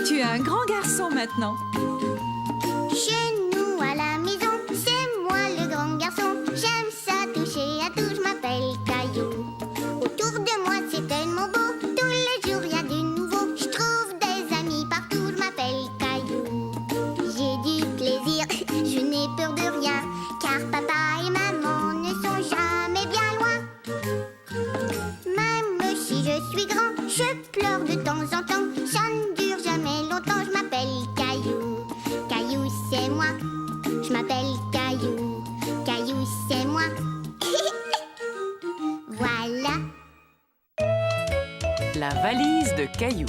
Tu es un grand garçon maintenant. Chez nous à la maison, c'est moi le grand garçon. J'aime ça toucher à tout, je m'appelle Caillou. Autour de moi c'est tellement beau, tous les jours il y a du nouveau. Je trouve des amis partout, je m'appelle Caillou. J'ai du plaisir, je n'ai peur de rien, car papa et maman ne sont jamais bien loin. Même si je suis grand, je pleure de temps en temps. Ça ne dure jamais longtemps, je m'appelle Caillou. Caillou c'est moi, je m'appelle Caillou. Caillou c'est moi. Voilà. La valise de Caillou.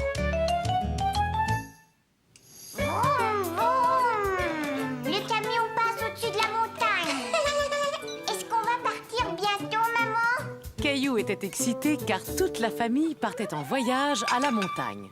Vroom, vroom. Le camion passe au-dessus de la montagne. Est-ce qu'on va partir bientôt, maman? Caillou était excité car toute la famille partait en voyage à la montagne.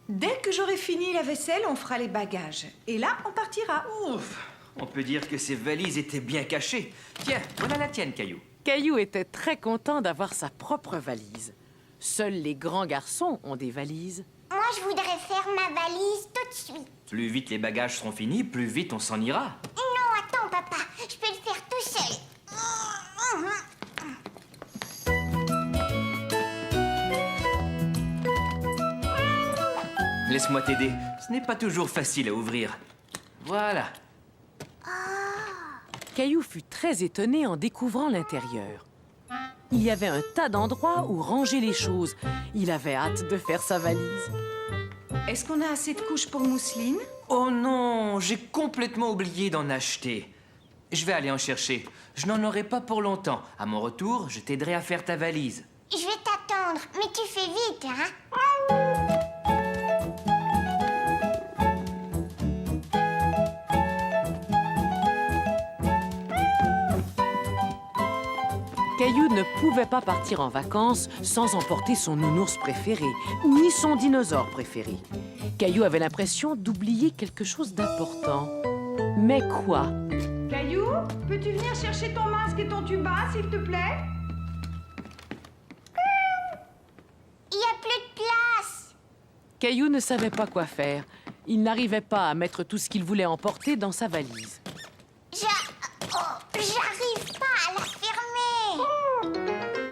Dès que j'aurai fini la vaisselle, on fera les bagages. Et là, on partira. Ouf! On peut dire que ces valises étaient bien cachées. Tiens, voilà la tienne, Caillou. Caillou était très content d'avoir sa propre valise. Seuls les grands garçons ont des valises. Moi, je voudrais faire ma valise tout de suite. Plus vite les bagages seront finis, plus vite on s'en ira. Non, attends, papa. Je peux le faire tout seul. Laisse-moi t'aider. Ce n'est pas toujours facile à ouvrir. Voilà. Caillou fut très étonné en découvrant l'intérieur. Il y avait un tas d'endroits où ranger les choses. Il avait hâte de faire sa valise. Est-ce qu'on a assez de couches pour mousseline? Oh non, j'ai complètement oublié d'en acheter. Je vais aller en chercher. Je n'en aurai pas pour longtemps. À mon retour, je t'aiderai à faire ta valise. Je vais t'attendre, mais tu fais vite, hein? Caillou ne pouvait pas partir en vacances sans emporter son nounours préféré, ni son dinosaure préféré. Caillou avait l'impression d'oublier quelque chose d'important. Mais quoi? Caillou, peux-tu venir chercher ton masque et ton tuba, s'il te plaît? Il n'y a plus de place. Caillou ne savait pas quoi faire. Il n'arrivait pas à mettre tout ce qu'il voulait emporter dans sa valise. J'arrive pas à la fermer.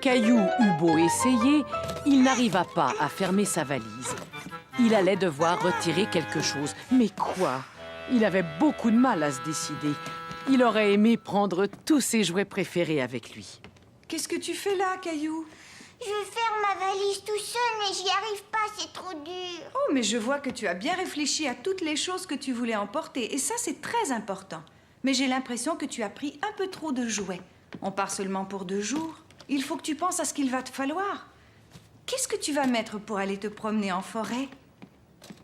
Caillou eut beau essayer, il n'arriva pas à fermer sa valise. Il allait devoir retirer quelque chose. Mais quoi? Il avait beaucoup de mal à se décider. Il aurait aimé prendre tous ses jouets préférés avec lui. Qu'est-ce que tu fais là, Caillou? Je veux faire ma valise tout seul, mais j'y arrive pas, c'est trop dur. Oh, mais je vois que tu as bien réfléchi à toutes les choses que tu voulais emporter. Et ça, c'est très important. Mais j'ai l'impression que tu as pris un peu trop de jouets. On part seulement pour 2 jours. Il faut que tu penses à ce qu'il va te falloir. Qu'est-ce que tu vas mettre pour aller te promener en forêt?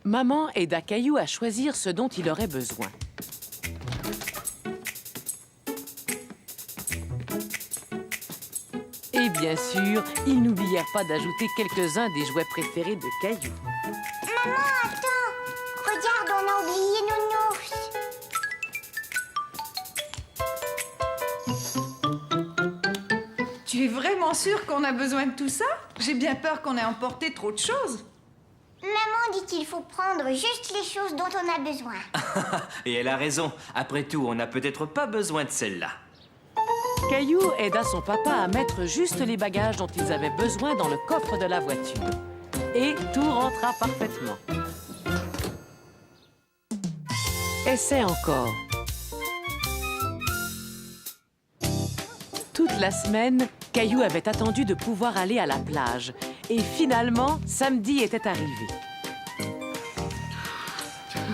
Maman aida Caillou à choisir ce dont il aurait besoin. Et bien sûr, ils n'oublièrent pas d'ajouter quelques-uns des jouets préférés de Caillou. Maman, attends. Regarde, on a oublié Nounours. Tu es vraiment sûre qu'on a besoin de tout ça? J'ai bien peur qu'on ait emporté trop de choses. Maman dit qu'il faut prendre juste les choses dont on a besoin. Et elle a raison. Après tout, on n'a peut-être pas besoin de celle-là. Caillou aida son papa à mettre juste les bagages dont ils avaient besoin dans le coffre de la voiture. Et tout rentra parfaitement. Essaie encore. Toute la semaine, Caillou avait attendu de pouvoir aller à la plage. Et finalement, samedi était arrivé.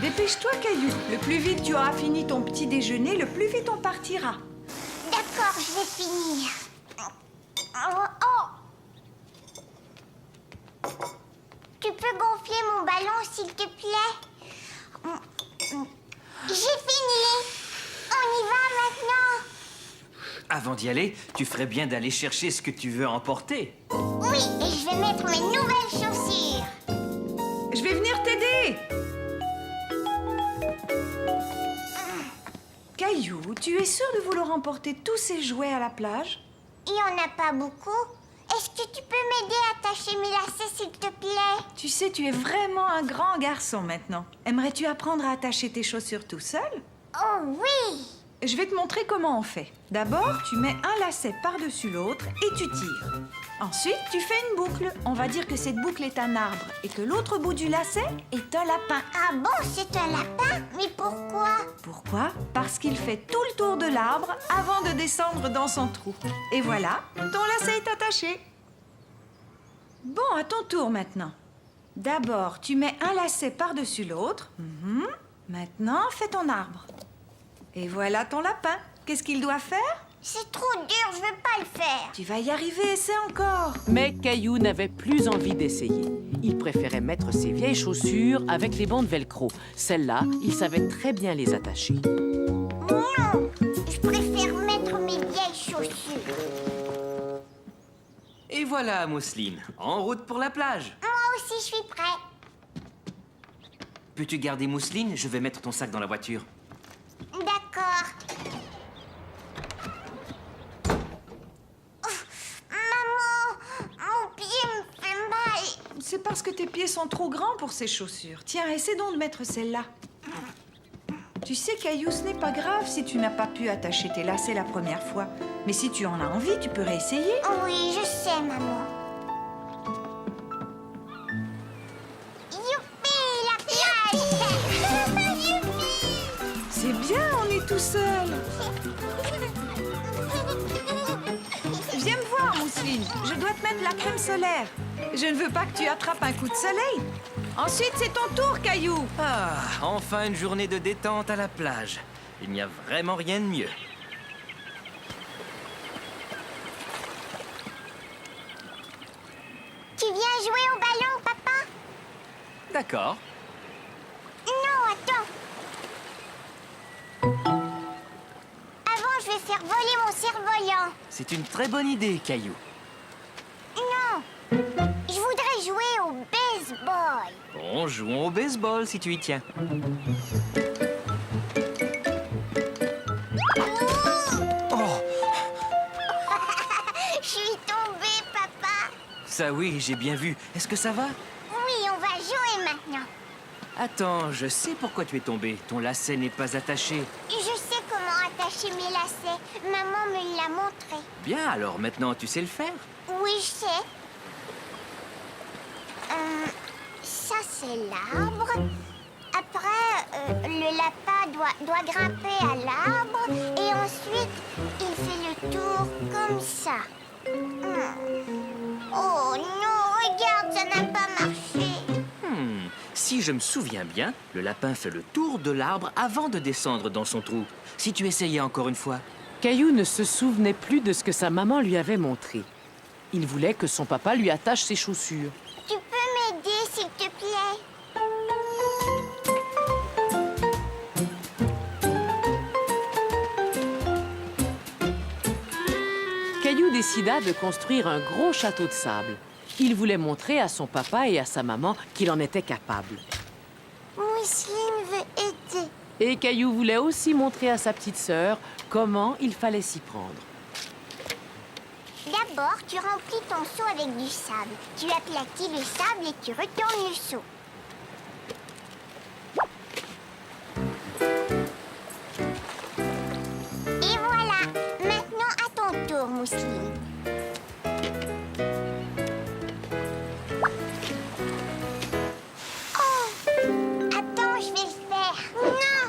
Dépêche-toi, Caillou. Le plus vite tu auras fini ton petit déjeuner, le plus vite on partira. D'accord, je vais finir. Tu peux gonfler mon ballon, s'il te plaît? J'ai fini. On y va maintenant. Avant d'y aller, tu ferais bien d'aller chercher ce que tu veux emporter. Oui, et je vais mettre mes nouvelles chaussures. Je vais venir t'aider. Caillou, tu es sûr de vouloir emporter tous ces jouets à la plage? Il n'y en a pas beaucoup. Est-ce que tu peux m'aider à attacher mes lacets, s'il te plaît? Tu sais, tu es vraiment un grand garçon maintenant. Aimerais-tu apprendre à attacher tes chaussures tout seul? Oh oui! Je vais te montrer comment on fait. D'abord, tu mets un lacet par-dessus l'autre et tu tires. Ensuite, tu fais une boucle. On va dire que cette boucle est un arbre et que l'autre bout du lacet est un lapin. Ah bon, c'est un lapin? Mais pourquoi? Pourquoi? Parce qu'il fait tout le tour de l'arbre avant de descendre dans son trou. Et voilà, ton lacet est attaché. Bon, à ton tour maintenant. D'abord, tu mets un lacet par-dessus l'autre. Maintenant, fais ton arbre. Et voilà ton lapin. Qu'est-ce qu'il doit faire? C'est trop dur, je veux pas le faire. Tu vas y arriver, essaie encore. Mais Caillou n'avait plus envie d'essayer. Il préférait mettre ses vieilles chaussures avec les bandes velcro. Celles-là, il savait très bien les attacher. Non, je préfère mettre mes vieilles chaussures. Et voilà, Mousseline, en route pour la plage. Moi aussi, je suis prêt. Peux-tu garder Mousseline? Je vais mettre ton sac dans la voiture. D'accord. Maman, mon pied me fait mal. C'est parce que tes pieds sont trop grands pour ces chaussures. Tiens, essaie donc de mettre celle-là. Tu sais, Caillou, ce n'est pas grave si tu n'as pas pu attacher tes lacets la première fois. Mais si tu en as envie, tu peux réessayer. Oui, je sais, maman. Youpi, la plage. Youpi. C'est bien, on est tout seul. Viens me voir, Mousseline. Je dois te mettre la crème solaire. Je ne veux pas que tu attrapes un coup de soleil. Ensuite, c'est ton tour, Caillou. Ah, enfin une journée de détente à la plage. Il n'y a vraiment rien de mieux. Tu viens jouer au ballon, papa? D'accord. Non, attends. Avant, je vais faire voler mon cerf-volant. C'est une très bonne idée, Caillou. Non, je voudrais jouer au baseball. Bon, jouons au baseball si tu y tiens. Oh, Je suis tombée, papa. ça oui, j'ai bien vu. Est-ce que ça va? Oui, on va jouer maintenant. Attends, je sais pourquoi tu es tombé. Ton lacet n'est pas attaché. Je sais comment attacher mes lacets. Maman me l'a montré. Bien, alors maintenant tu sais le faire. Oui, je sais. Ça, c'est l'arbre. Après, le lapin doit grimper à l'arbre. Et ensuite, il fait le tour comme ça. Oh non, regarde, ça n'a pas marché. Si je me souviens bien, le lapin fait le tour de l'arbre avant de descendre dans son trou. Si tu essayais encore une fois. Caillou ne se souvenait plus de ce que sa maman lui avait montré. Il voulait que son papa lui attache ses chaussures. Tu peux m'aider, s'il te plaît? Caillou décida de construire un gros château de sable. Il voulait montrer à son papa et à sa maman qu'il en était capable. Mousseline veut aider. Et Caillou voulait aussi montrer à sa petite sœur comment il fallait s'y prendre. D'abord, tu remplis ton seau avec du sable. Tu aplatis le sable et tu retournes le seau. Et voilà. Maintenant, à ton tour, Mousseline. Oh! Attends, je vais le faire. Non!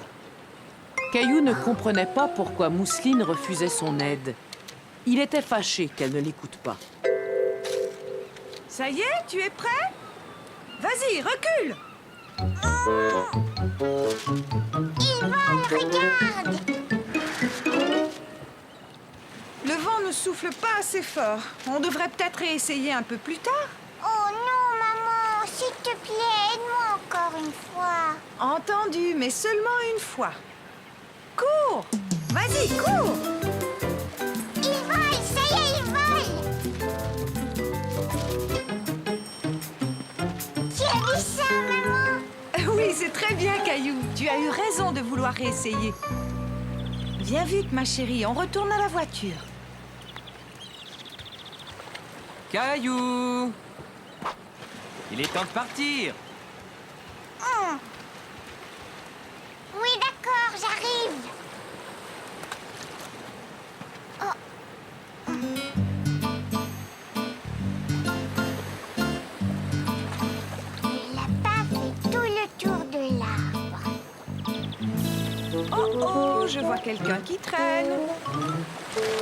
Caillou ne comprenait pas pourquoi Mousseline refusait son aide. Il était fâché qu'elle ne l'écoute pas. Ça y est, tu es prêt? Vas-y, recule. Il vole, regarde! Le vent ne souffle pas assez fort. On devrait peut-être réessayer un peu plus tard. Oh non, maman, s'il te plaît, aide-moi encore une fois. Entendu, mais seulement une fois. Cours! Vas-y, cours! Il vole, ça y est, il vole! Tu as vu ça, maman? Oui, c'est très bien, Caillou. Tu as eu raison de vouloir réessayer. Viens vite, ma chérie, on retourne à la voiture. Caillou! Il est temps de partir. Oui, d'accord, j'arrive. Le lapin fait tout le tour de l'arbre. Oh oh, je vois quelqu'un qui traîne.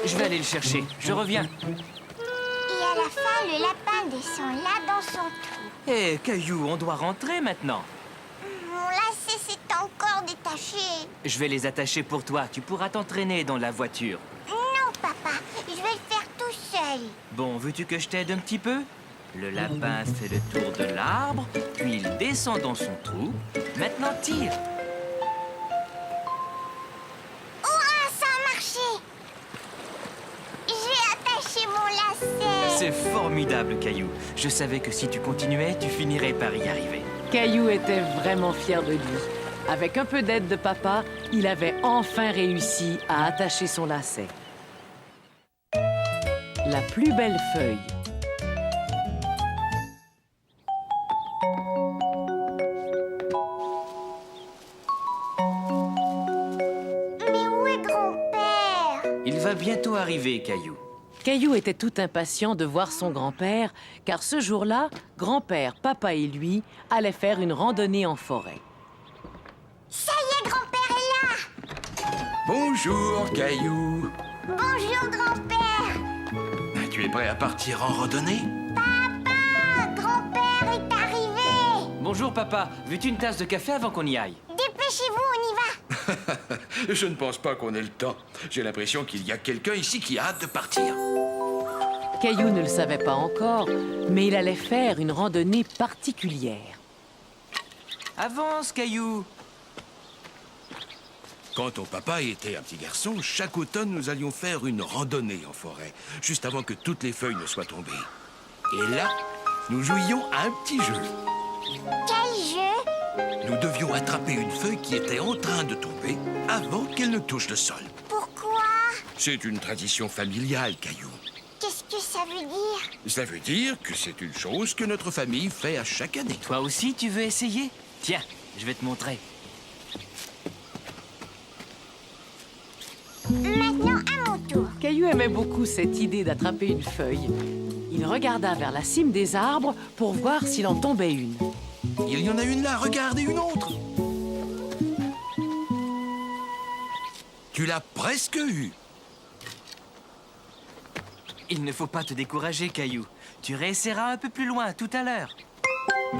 Je vais aller le chercher. Je reviens. Et à la fin, le lapin descend là dans son trou. Hé, Caillou, on doit rentrer maintenant. Mon lacet s'est encore détaché. Je vais les attacher pour toi. Tu pourras t'entraîner dans la voiture. Non, papa, je vais le faire tout seul. Bon, veux-tu que je t'aide un petit peu? Le lapin fait le tour de l'arbre, puis il descend dans son trou. Maintenant, tire. Hurrah, ça a marché. J'ai attaché mon lacet. C'est formidable, Caillou. Je savais que si tu continuais, tu finirais par y arriver. Caillou était vraiment fier de lui. Avec un peu d'aide de papa, il avait enfin réussi à attacher son lacet. La plus belle feuille. Mais où est grand-père? Il va bientôt arriver, Caillou. Caillou était tout impatient de voir son grand-père, car ce jour-là, grand-père, papa et lui allaient faire une randonnée en forêt. Ça y est, grand-père est là. Bonjour, Caillou. Bonjour, grand-père. Tu es prêt à partir en randonnée? Papa, grand-père est arrivé. Bonjour, papa. Veux-tu une tasse de café avant qu'on y aille? Dépêchez-vous, on y va. Je ne pense pas qu'on ait le temps. J'ai l'impression qu'il y a quelqu'un ici qui a hâte de partir. Caillou ne le savait pas encore, mais il allait faire une randonnée particulière. Avance, Caillou. Quand ton papa était un petit garçon, chaque automne, nous allions faire une randonnée en forêt, juste avant que toutes les feuilles ne soient tombées. Et là, nous jouions à un petit jeu. Quel jeu? Nous devions attraper une feuille qui était en train de tomber avant qu'elle ne touche le sol. Pourquoi? C'est une tradition familiale, Caillou. Qu'est-ce que ça veut dire? Ça veut dire que c'est une chose que notre famille fait à chaque année. Toi aussi, tu veux essayer? Tiens, je vais te montrer. Maintenant, à mon tour. Caillou aimait beaucoup cette idée d'attraper une feuille. Il regarda vers la cime des arbres pour voir s'il en tombait une. Il y en a une là, regarde, et une autre. Tu l'as presque eue. Il ne faut pas te décourager, Caillou. Tu réessayeras un peu plus loin tout à l'heure. Hé,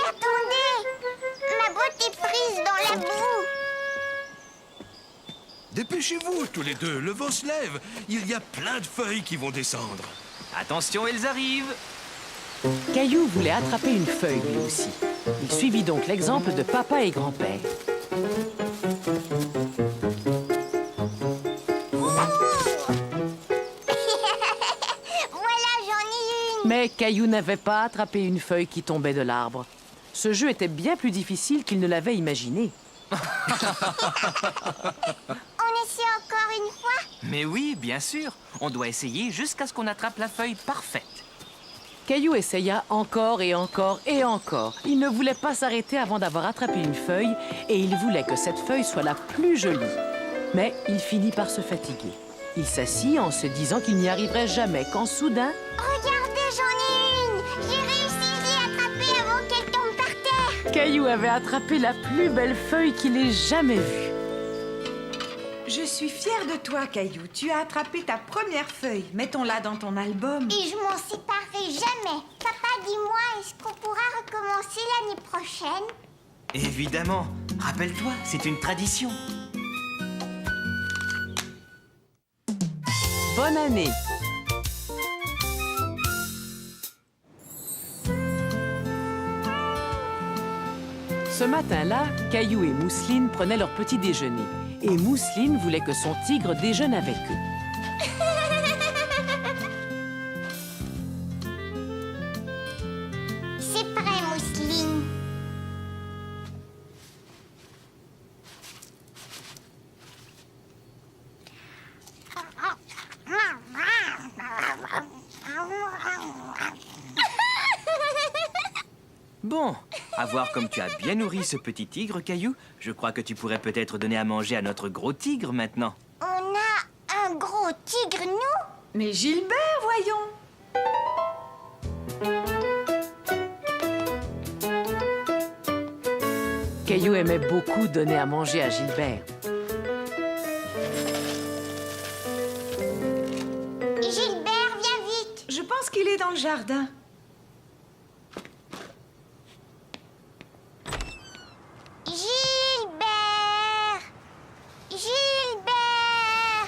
attendez! Ma botte est prise dans la boue. Dépêchez-vous, tous les deux, le vent se lève. Il y a plein de feuilles qui vont descendre. Attention, elles arrivent. Caillou voulait attraper une feuille lui aussi. Il suivit donc l'exemple de papa et grand-père. Voilà, j'en ai une. Mais Caillou n'avait pas attrapé une feuille qui tombait de l'arbre. Ce jeu était bien plus difficile qu'il ne l'avait imaginé. On essaie encore une fois? Mais oui, bien sûr. On doit essayer jusqu'à ce qu'on attrape la feuille parfaite. Caillou essaya encore et encore et encore. Il ne voulait pas s'arrêter avant d'avoir attrapé une feuille et il voulait que cette feuille soit la plus jolie. Mais il finit par se fatiguer. Il s'assit en se disant qu'il n'y arriverait jamais quand soudain, Regardez, j'en ai une. J'ai réussi à l'attraper avant qu'elle tombe par terre. Caillou avait attrapé la plus belle feuille qu'il ait jamais vue. Je suis fière de toi, Caillou. Tu as attrapé ta première feuille. Mettons-la dans ton album. Et je m'en séparerai jamais. Papa, dis-moi, est-ce qu'on pourra recommencer l'année prochaine? Évidemment. Rappelle-toi, c'est une tradition. Bonne année! Ce matin-là, Caillou et Mousseline prenaient leur petit déjeuner. Et Mousseline voulait que son tigre déjeune avec eux. C'est prêt, Mousseline. Bon, à voir comme tu as bien nourri ce petit tigre, Caillou. Je crois que tu pourrais peut-être donner à manger à notre gros tigre maintenant. On a un gros tigre, nous? Mais Gilbert, voyons. Caillou aimait beaucoup donner à manger à Gilbert. Gilbert, viens vite. Je pense qu'il est dans le jardin. Gilbert! Gilbert!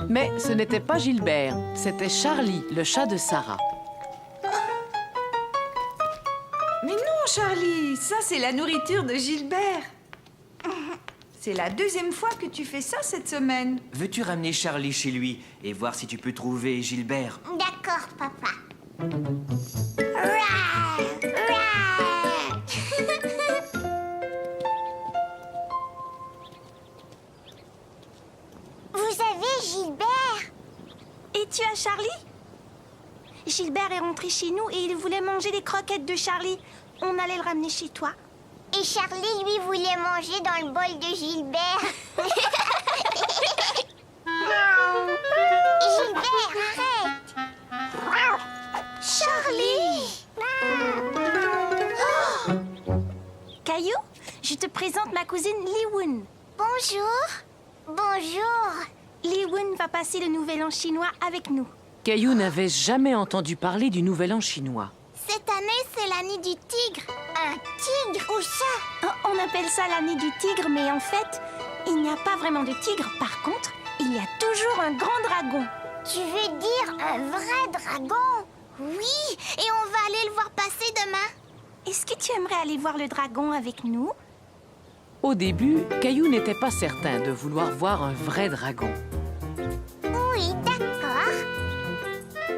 Mais ce n'était pas Gilbert, c'était Charlie, le chat de Sarah. Mais non, Charlie, ça c'est la nourriture de Gilbert. C'est la deuxième fois que tu fais ça cette semaine. Veux-tu ramener Charlie chez lui et voir si tu peux trouver Gilbert? D'accord, papa. Rouah! Rouah! Vous avez Gilbert? Et tu as Charlie? Gilbert est rentré chez nous et il voulait manger les croquettes de Charlie. On allait le ramener chez toi. Et Charlie, lui, voulait manger dans le bol de Gilbert. Gilbert, arrête! Charlie! Caillou, je te présente ma cousine Li-Woon. Bonjour. Bonjour. Li-Woon va passer le nouvel an chinois avec nous. Caillou n'avait jamais entendu parler du Nouvel An chinois. Cette année, c'est l'année du tigre. Un tigre? Où ça? On appelle ça l'année du tigre, mais en fait, il n'y a pas vraiment de tigre. Par contre, il y a toujours un grand dragon. Tu veux dire un vrai dragon? Oui, et on va aller le voir passer demain. Est-ce que tu aimerais aller voir le dragon avec nous? Au début, Caillou n'était pas certain de vouloir voir un vrai dragon. Oui, d'accord.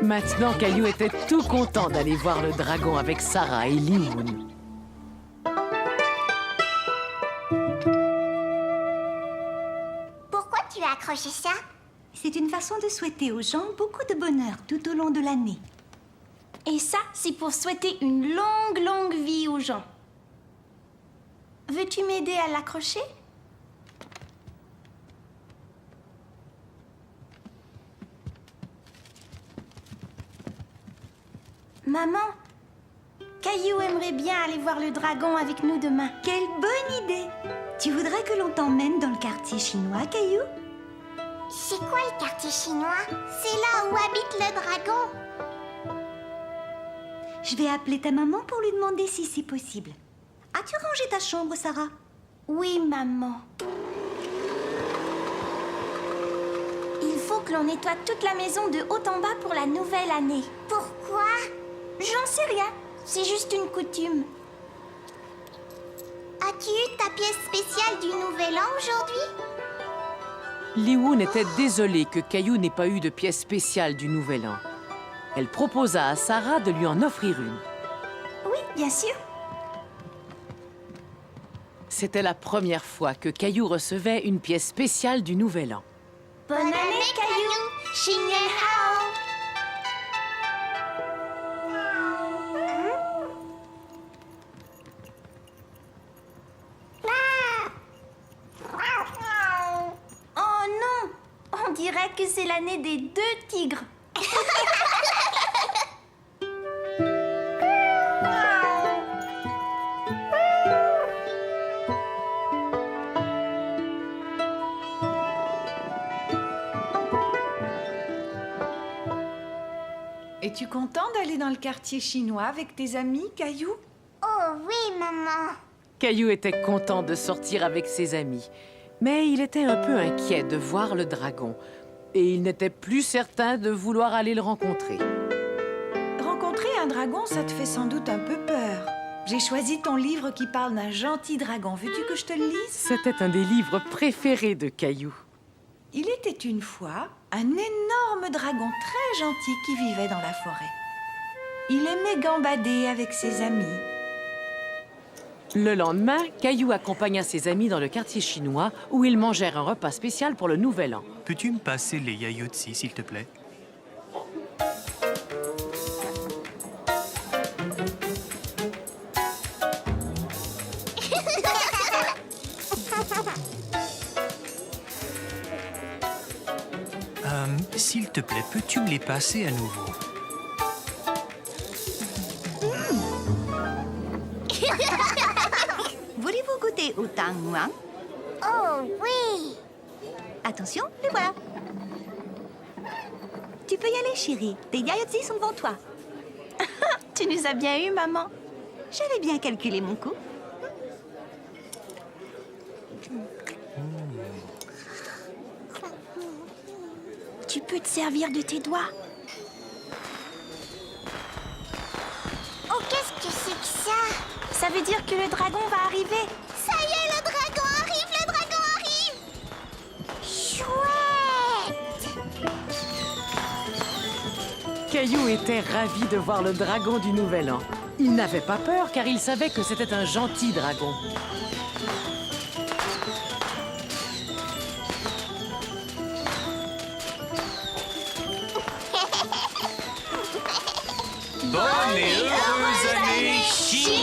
Maintenant, Caillou était tout content d'aller voir le dragon avec Sarah et Li-Woon. Pourquoi tu as accroché ça? C'est une façon de souhaiter aux gens beaucoup de bonheur tout au long de l'année. Et ça, c'est pour souhaiter une longue, longue vie aux gens. Veux-tu m'aider à l'accrocher? Maman, Caillou aimerait bien aller voir le dragon avec nous demain. Quelle bonne idée! Tu voudrais que l'on t'emmène dans le quartier chinois, Caillou? C'est quoi le quartier chinois? C'est là où habite le dragon. Je vais appeler ta maman pour lui demander si c'est possible. As-tu rangé ta chambre, Sarah? Oui, maman. Il faut que l'on nettoie toute la maison de haut en bas pour la nouvelle année. Pourquoi? J'en sais rien. C'est juste une coutume. As-tu eu ta pièce spéciale du Nouvel An aujourd'hui? Li-Woon était désolée que Caillou n'ait pas eu de pièce spéciale du Nouvel An. Elle proposa à Sarah de lui en offrir une. Oui, bien sûr. C'était la première fois que Caillou recevait une pièce spéciale du Nouvel An. Bonne année, Caillou. Xin Nian Hao. Oh non! On dirait que c'est l'année des 2 tigres. Es-tu content d'aller dans le quartier chinois avec tes amis, Caillou? Oh oui, maman. Caillou était content de sortir avec ses amis, mais il était un peu inquiet de voir le dragon et il n'était plus certain de vouloir aller le rencontrer. Rencontrer un dragon, ça te fait sans doute un peu peur. J'ai choisi ton livre qui parle d'un gentil dragon. Veux-tu que je te le lise? C'était un des livres préférés de Caillou. Il était une fois un énorme dragon très gentil qui vivait dans la forêt. Il aimait gambader avec ses amis. Le lendemain, Caillou accompagna ses amis dans le quartier chinois où ils mangèrent un repas spécial pour le Nouvel An. Peux-tu me passer les yaourtsi, s'il te plaît? S'il te plaît, peux-tu me les passer à nouveau? Voulez-vous goûter au tang muang? Oh oui. Attention, le voilà. Tu peux y aller, chérie. Tes yaourtsi sont devant toi. Tu nous as bien eu, maman. J'avais bien calculé mon coup. Tu peux te servir de tes doigts. Oh, qu'est-ce que c'est que ça? Ça veut dire que le dragon va arriver. Ça y est, le dragon arrive, le dragon arrive. Chouette. Caillou était ravi de voir le dragon du Nouvel An. Il n'avait pas peur car il savait que c'était un gentil dragon. Bonne et heureuse année chinoise!